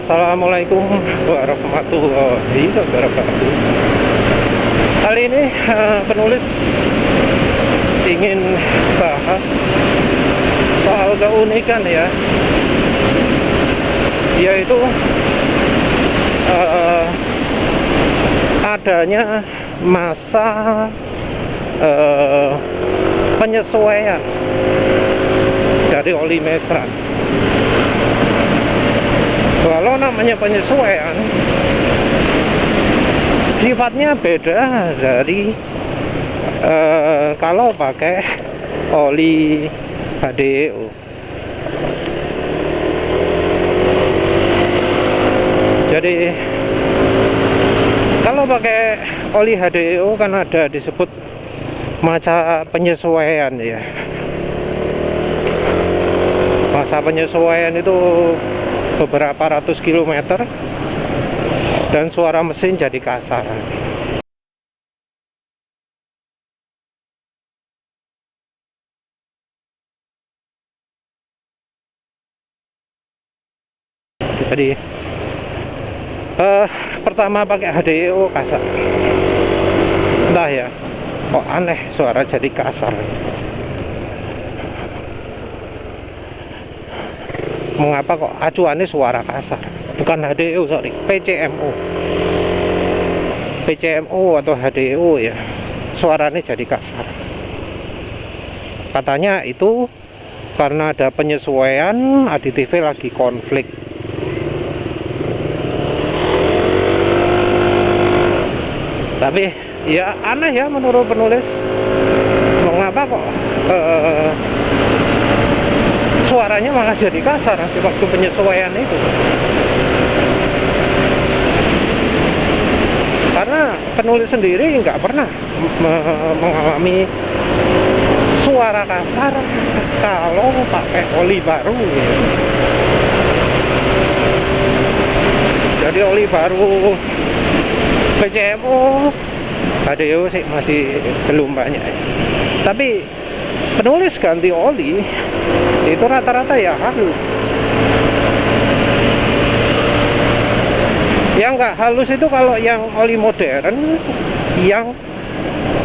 Assalamualaikum warahmatullahi wabarakatuh. Kali ini penulis ingin bahas soal keunikan ya, yaitu adanya masa penyesuaian dari oli mesran. Kalau namanya penyesuaian, sifatnya beda dari kalau pakai oli HDEO. Jadi kalau pakai oli HDEO kan ada disebut masa penyesuaian ya. Masa penyesuaian itu beberapa ratus kilometer dan suara mesin jadi kasar. Jadi pertama pakai HDEO kasar, entah ya kok aneh suara jadi kasar. Mengapa kok acuannya suara kasar? Bukan HDEO, sorry, PCMO atau HDEO ya, suaranya jadi kasar. Katanya itu karena ada penyesuaian, aditifnya lagi konflik. Tapi ya aneh ya menurut penulis, mengapa kok suaranya malah jadi kasar di waktu penyesuaian itu. Karena penulis sendiri nggak pernah mengalami suara kasar kalau pakai oli baru ya. Jadi oli baru PCMO, HDEO sih masih belum banyak ya. Tapi penulis ganti oli itu rata-rata ya halus. Yang nggak halus itu kalau yang oli modern yang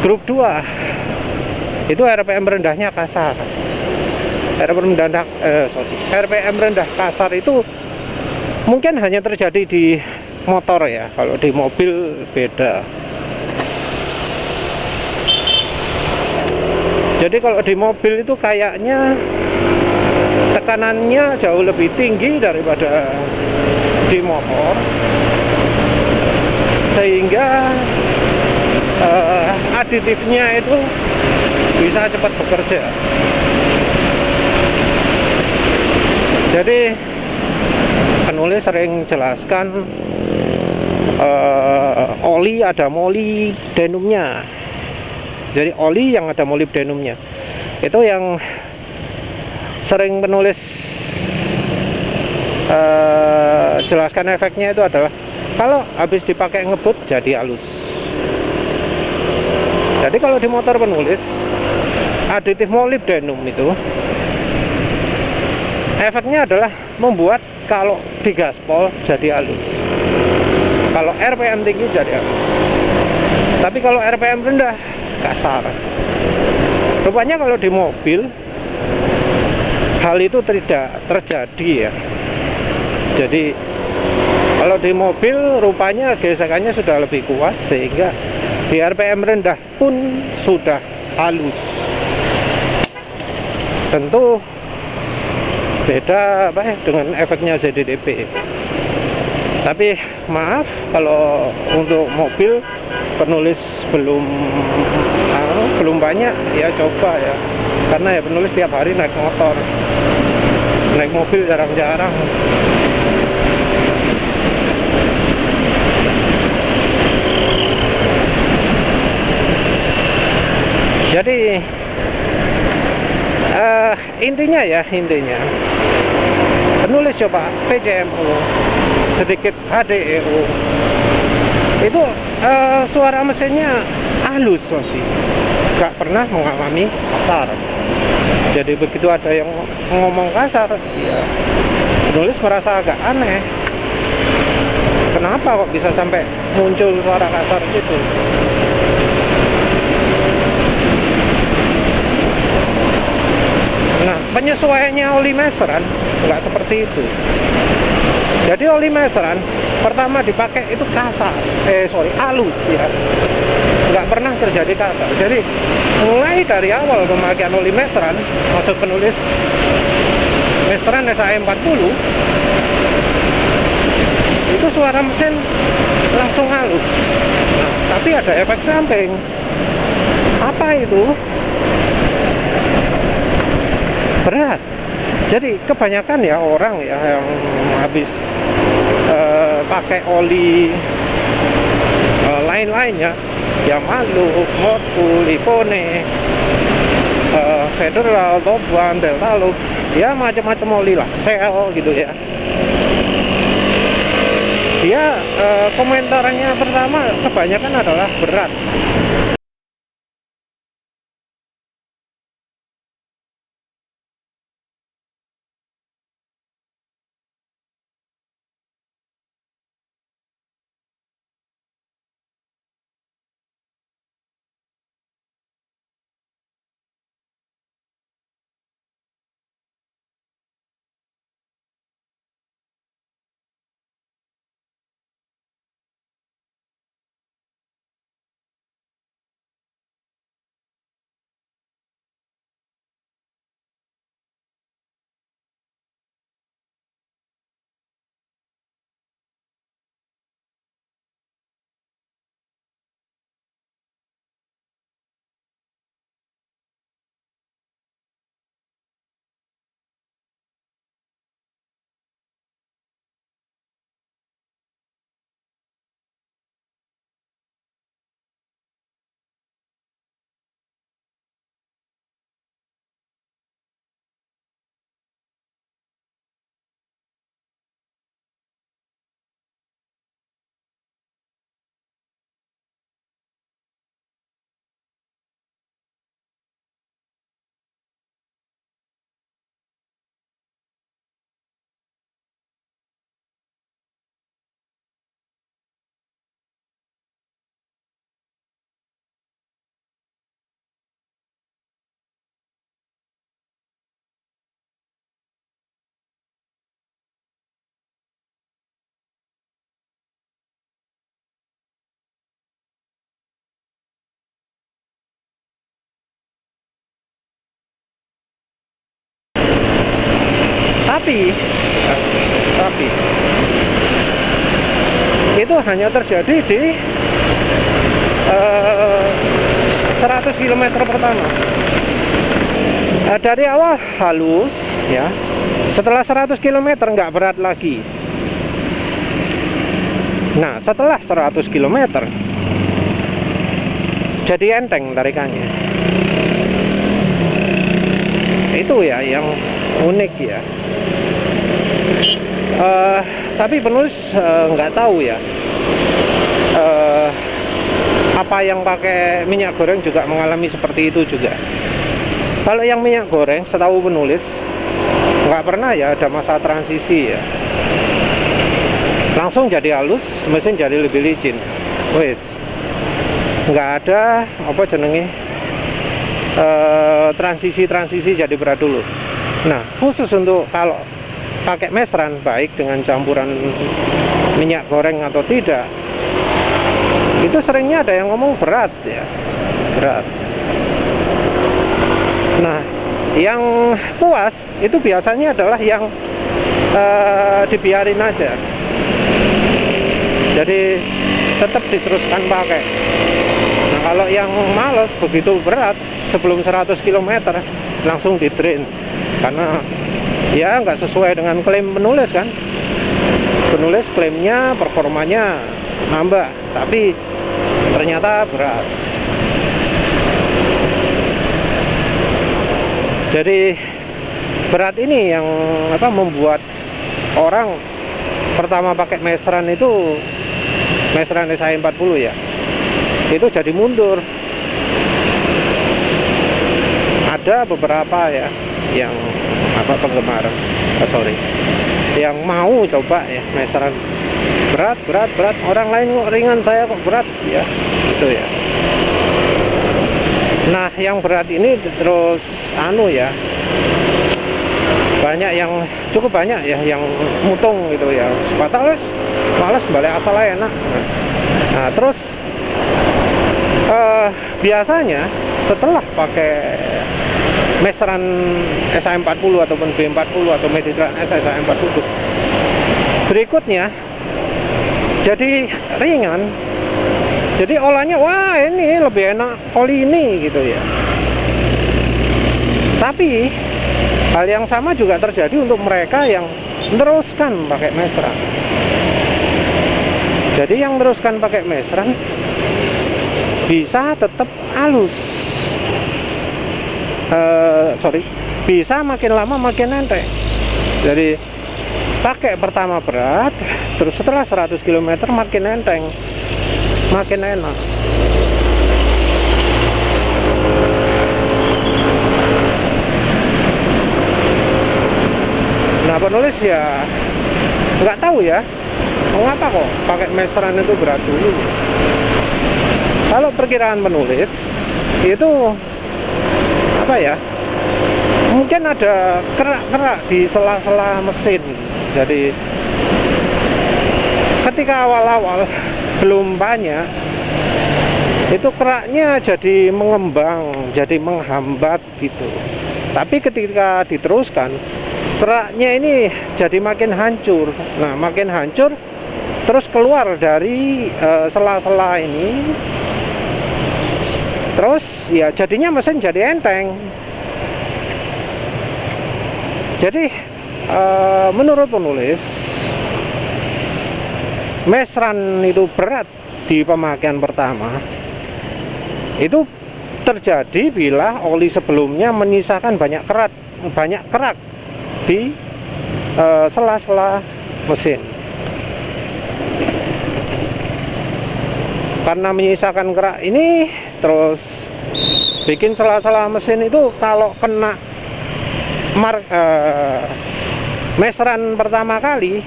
grup 2 itu RPM rendahnya kasar. RPM rendah kasar itu mungkin hanya terjadi di motor ya, kalau di mobil beda. Jadi kalau di mobil itu kayaknya tekanannya jauh lebih tinggi daripada di motor, sehingga aditifnya itu bisa cepat bekerja. Jadi penulis sering jelaskan oli ada molybdenumnya. Jadi oli yang ada molybdenumnya itu yang sering penulis jelaskan efeknya itu adalah kalau habis dipakai ngebut jadi halus. Jadi kalau di motor penulis aditif molybdenum itu efeknya adalah membuat kalau digaspol jadi halus, kalau RPM tinggi jadi halus. Tapi kalau RPM rendah kasar. Rupanya kalau di mobil hal itu tidak terjadi ya. Jadi kalau di mobil rupanya gesekannya sudah lebih kuat sehingga di RPM rendah pun sudah halus. Tentu beda apa ya dengan efeknya ZDDP. Tapi maaf kalau untuk mobil penulis belum banyak ya, coba ya, karena ya penulis tiap hari naik motor, naik mobil jarang-jarang. Jadi intinya penulis coba PCMO sedikit HDEO itu suara mesinnya halus pasti, gak pernah mengalami kasar. Jadi begitu ada yang ngomong kasar ya penulis merasa agak aneh. kenapa kok bisa sampai muncul suara kasar gitu. Nah, penyesuaiannya oli meseran nggak seperti itu. Jadi oli meseran pertama dipakai itu kasar, halus ya, nggak pernah terjadi kasar. Jadi mulai dari awal pemakaian oli meseran, maksud penulis meseran SAE40, itu suara mesin langsung halus. Nah, tapi ada efek samping. Apa itu? Berat. Jadi kebanyakan ya orang ya yang habis pakai oli lain-lainnya, Yamaha, Motul, Ipone, Federal, Top One, Delta Loop, ya macam-macam oli lah, Shell gitu ya. Dia komentarnya pertama kebanyakan adalah berat. Tapi itu hanya terjadi di 100 km pertama. Dari awal halus ya, setelah 100 km nggak berat lagi. Nah, setelah 100 km jadi enteng tarikannya. Itu ya yang unik ya. Tapi penulis nggak tahu ya, apa yang pakai minyak goreng juga mengalami seperti itu juga. Kalau yang minyak goreng, setahu penulis nggak pernah ya ada masa transisi ya, langsung jadi halus, mesin jadi lebih licin. Wes, nggak ada apa jenenge transisi jadi berat dulu. Nah, khusus untuk kalau pakai meseran, baik dengan campuran minyak goreng atau tidak, itu seringnya ada yang ngomong berat ya, berat. Nah, yang puas itu biasanya adalah yang dibiarin aja, jadi tetap diteruskan pakai. Nah, kalau yang males begitu berat sebelum 100 km langsung di drain, karena ya nggak sesuai dengan klaim penulis kan. Penulis klaimnya performanya nambah, tapi ternyata berat. Jadi berat ini yang membuat orang pertama pakai meseran itu, meseran SAE40 ya, itu jadi mundur. Ada beberapa ya yang penggemar yang mau coba ya meseran berat, orang lain kok ringan, saya kok berat ya, gitu ya. Nah yang berat ini terus ya, banyak yang cukup banyak ya yang mutung gitu ya, sebatal males balik asal enak. Nah terus biasanya setelah pakai Mesran SA40 ataupun B40 atau Mediterranean SA40, berikutnya jadi ringan, jadi olahnya wah ini lebih enak oli ini gitu ya. Tapi hal yang sama juga terjadi untuk mereka yang meneruskan pakai Mesran. Jadi yang meneruskan pakai Mesran bisa tetap halus, bisa makin lama makin enteng. Jadi pakai pertama berat, terus setelah 100 km makin enteng, makin enak. Nah penulis ya nggak tahu ya mengapa kok pakai Mesran itu berat dulu. Kalau perkiraan penulis itu apa ya, mungkin ada kerak-kerak di sela-sela mesin. Jadi ketika awal-awal belum banyak, itu keraknya jadi mengembang, jadi menghambat gitu. Tapi ketika diteruskan, keraknya ini jadi makin hancur. Nah makin hancur, terus keluar dari sela-sela ini, terus ya jadinya mesin jadi enteng. Jadi menurut penulis, Mesran itu berat di pemakaian pertama itu terjadi bila oli sebelumnya menyisakan banyak kerak di sela-sela mesin. Karena menyisakan kerak ini, terus bikin sela-sela mesin itu kalau kena Mesran pertama kali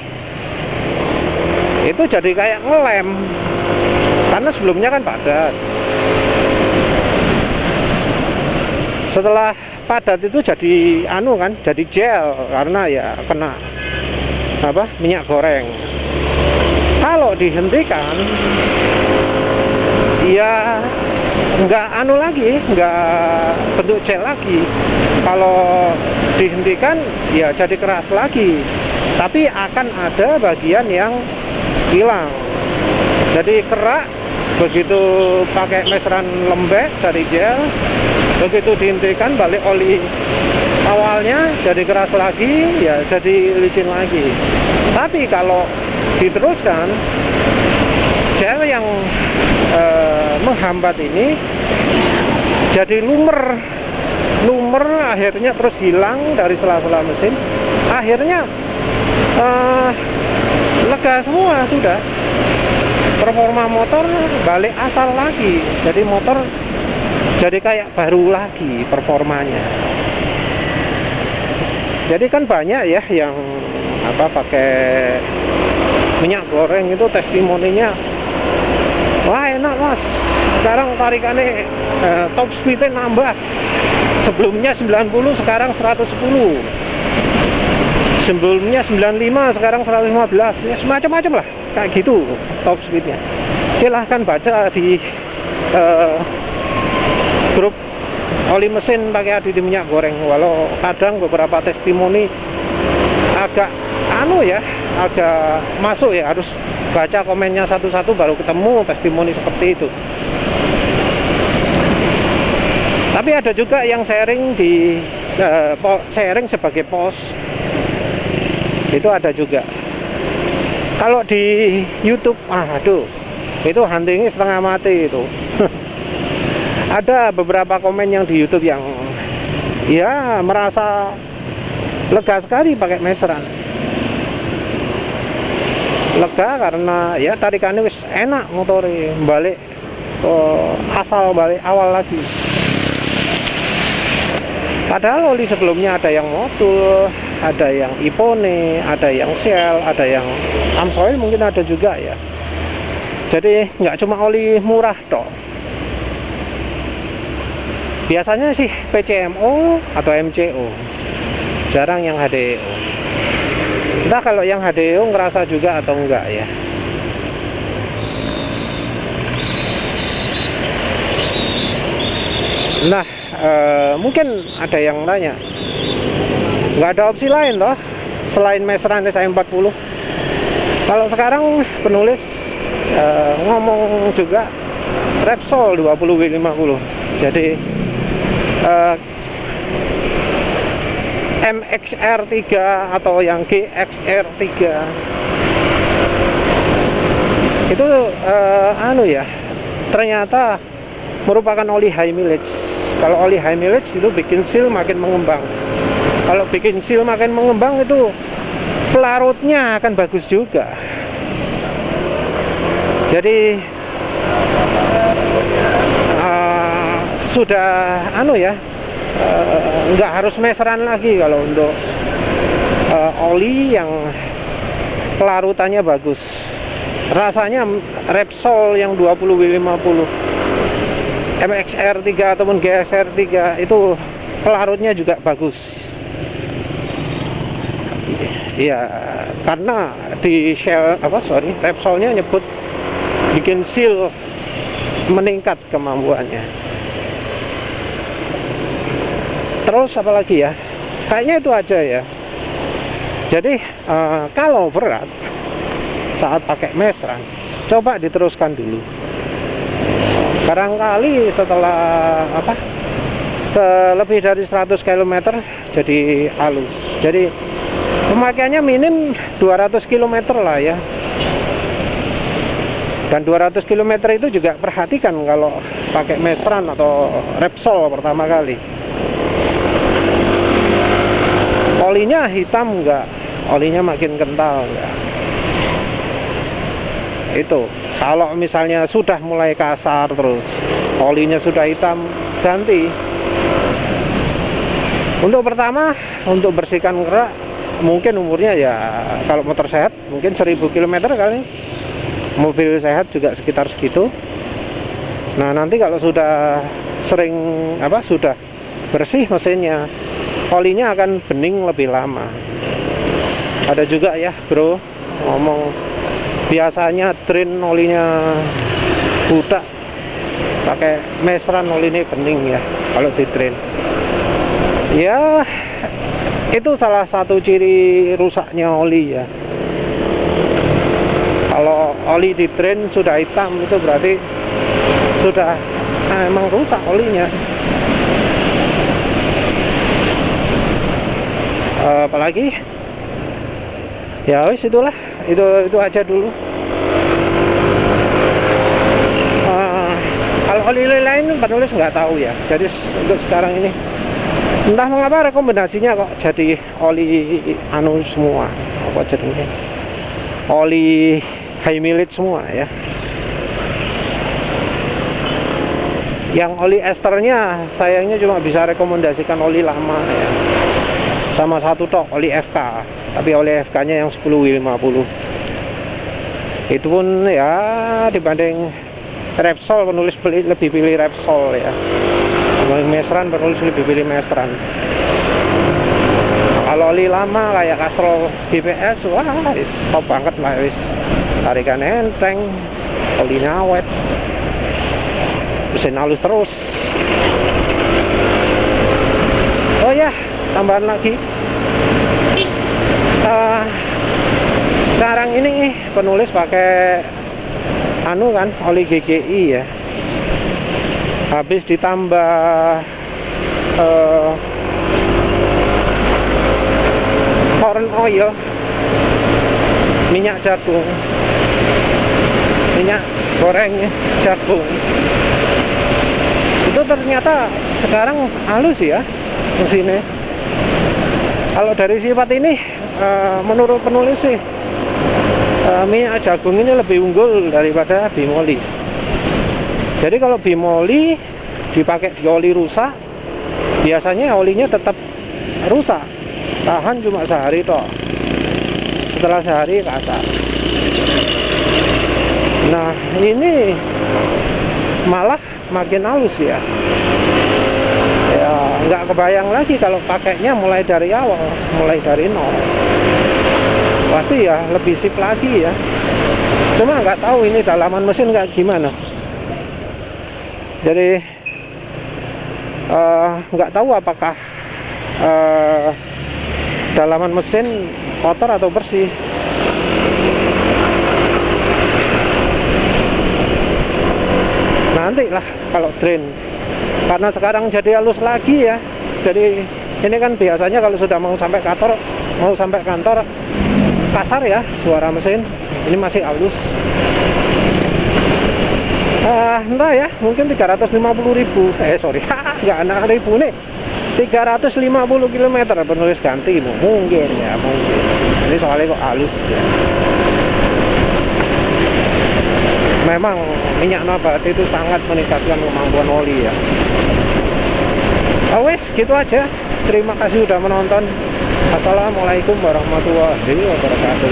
itu jadi kayak ngelem, karena sebelumnya kan padat. Setelah padat itu jadi jadi gel karena ya kena minyak goreng. Kalau dihentikan ya nggak bentuk gel lagi. Kalau dihentikan ya jadi keras lagi, tapi akan ada bagian yang hilang. Jadi kerak begitu pakai Mesran lembek jadi gel, begitu dihentikan balik oli awalnya jadi keras lagi, ya jadi licin lagi. Tapi kalau diteruskan, gel yang menghambat ini jadi lumer, akhirnya terus hilang dari sela-sela mesin, akhirnya lega semua sudah. Performa motor balik asal lagi, jadi motor jadi kayak baru lagi performanya. Jadi kan banyak ya yang pakai minyak goreng itu testimoninya, wah enak mas, sekarang tarikannya top speednya nambah, sebelumnya 90 sekarang 110, sebelumnya 95 sekarang 115, ya semacam-macam lah kayak gitu top speednya. Silahkan baca di grup oli mesin pakai aditif minyak goreng. Walau kadang beberapa testimoni agak agak masuk ya, harus baca komennya satu-satu baru ketemu testimoni seperti itu. Tapi ada juga yang sharing sharing sebagai post, itu ada juga. Kalau di YouTube, itu huntingnya setengah mati itu. Ada beberapa komen yang di YouTube yang ya merasa lega sekali pakai Mesran. Lega karena ya tarikannya wis enak, motornya balik asal balik awal lagi. Padahal oli sebelumnya ada yang modul, ada yang Ippone, ada yang Shell, ada yang Amsoil, mungkin ada juga ya. Jadi nggak cuma oli murah toh. Biasanya sih PCMO atau MCO, jarang yang HDO. Entah kalau yang HDO ngerasa juga atau enggak ya. Nah, mungkin ada yang tanya, nggak ada opsi lain toh selain Mesran SI40? Kalau sekarang penulis ngomong juga Repsol 20W50. Jadi MXR3 atau yang GXR3 itu ternyata merupakan oli high mileage. Kalau oli high mileage itu bikin seal makin mengembang. Kalau bikin seal makin mengembang itu pelarutnya akan bagus juga. Jadi sudah nggak harus meseran lagi kalau untuk oli yang pelarutannya bagus. Rasanya Repsol yang 20W50, MXR3 ataupun GXR3 itu pelarutnya juga bagus. Iya, karena di Repsolnya nyebut bikin seal meningkat kemampuannya. Terus apalagi ya? Kayaknya itu aja ya. Jadi kalau berat saat pakai Mesran, coba diteruskan dulu. Barangkali setelah lebih dari 100 km jadi halus. Jadi pemakaiannya minim 200 km lah ya. Dan 200 km itu juga perhatikan kalau pakai Mesran atau Repsol pertama kali. Olinya hitam enggak? Olinya makin kental enggak? Itu kalau misalnya sudah mulai kasar terus olinya sudah hitam, ganti. Untuk pertama, untuk bersihkan kerak mungkin umurnya ya, kalau motor sehat mungkin 1000 km kali, mobil sehat juga sekitar segitu. Nah nanti kalau sudah sering sudah bersih mesinnya, olinya akan bening lebih lama. Ada juga ya bro ngomong, biasanya drain olinya budak, pakai Mesran olinya bening ya kalau di drain. Ya itu salah satu ciri rusaknya oli ya. Kalau oli di drain sudah hitam itu berarti sudah emang rusak olinya. Apalagi ya wis itulah, itu aja dulu. Kalau oli lain penulis nggak tahu ya. Jadi untuk sekarang ini entah mengapa rekomendasinya kok jadi oli semua, apa jadinya oli high mileage semua ya. Yang oli esternya sayangnya cuma bisa rekomendasikan oli lama ya, sama satu tok oli FK, tapi oli FK nya yang 10W50. Itu pun ya dibanding Repsol penulis lebih pilih Repsol ya. Mesran penulis lebih pilih Mesran. Kalau oli lama kayak Castrol GPS, wah top banget lah, wis tarikan enteng, olinya awet, mesin halus terus. Oh ya, tambahan lagi, sekarang ini penulis pakai oli GGI ya. Habis ditambah corn oil, minyak jagung, minyak goreng jagung, itu ternyata sekarang halus ya mesinnya. Kalau dari sifat ini menurut penulis sih minyak jagung ini lebih unggul daripada bimoli. Jadi kalau bimoli dipakai di oli rusak, biasanya olinya tetap rusak. tahan cuma sehari toh, setelah sehari kasar. Nah ini malah makin halus ya. Ya nggak kebayang lagi kalau pakainya mulai dari awal, mulai dari nol. Pasti ya lebih sip lagi ya. Cuma nggak tahu ini dalaman mesin kayak gimana. Jadi nggak tahu apakah dalaman mesin kotor atau bersih. Nanti lah kalau drain, karena sekarang jadi halus lagi ya. Jadi ini kan biasanya kalau sudah mau sampai kantor kasar ya suara mesin. Ini masih halus. Entah ya, mungkin 350.000. Sorry, nggak anak ribu nih. 350 km penulis ganti mungkin ya, mungkin. Ini soalnya kok halus ya. Memang minyak nabati itu sangat meningkatkan kemampuan oli ya. Wes gitu aja. Terima kasih udah menonton. Assalamualaikum warahmatullahi wabarakatuh.